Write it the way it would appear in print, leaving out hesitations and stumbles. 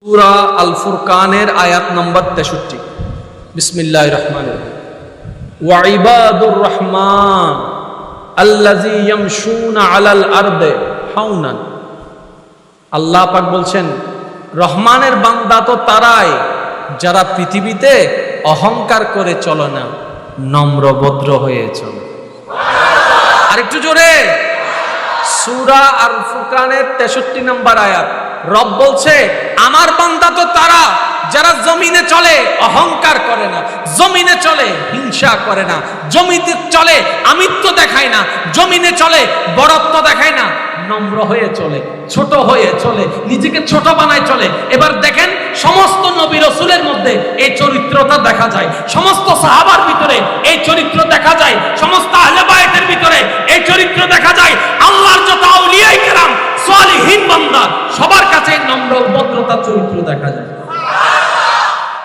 সূরা আল ফুরকানের আয়াত নম্বর 63। বিসমিল্লাহির রহমানির রহিম। ওয়া ইবাদুর রহমান আল্লাযী ইয়ামশুনা আলাল আরদে হাওনান। আল্লাহ পাক বলছেন, রহমানের বান্দা তো তারাই যারা পৃথিবীতে অহংকার করে চলে না, নম্রভদ্র হয়ে চলে। আরেকটু জোরে। সূরা আল ফুরকানের 63 নম্বর আয়াত। রব বলছে, আমার বান্দা তো তারা যারা জমিনে চলে অহংকার করে না, জমিনে চলে হিংসা করে না, জমিতে চলে আমিত্ব দেখায় না, জমিনে চলে বড়ত্ব দেখায় না, নম্র হয়ে চলে, ছোট হয়ে চলে, নিজেকে ছোট বানায় চলে। এবার দেখেন, সমস্ত নবী রাসূলের মধ্যে এই চরিত্রটা দেখা যায়, সমস্ত সাহাবার ভিতরে এই চরিত্র দেখা যায়, সমস্ত আহলে বায়তের ভিতরে এই চরিত্র দেখা যায়। আল্লাহর যত আউলিয়ায়ে কেরাম সালিহিন বান্দা সবার কাছে নম্র ভদ্রতার চরিত্র দেখা যায়।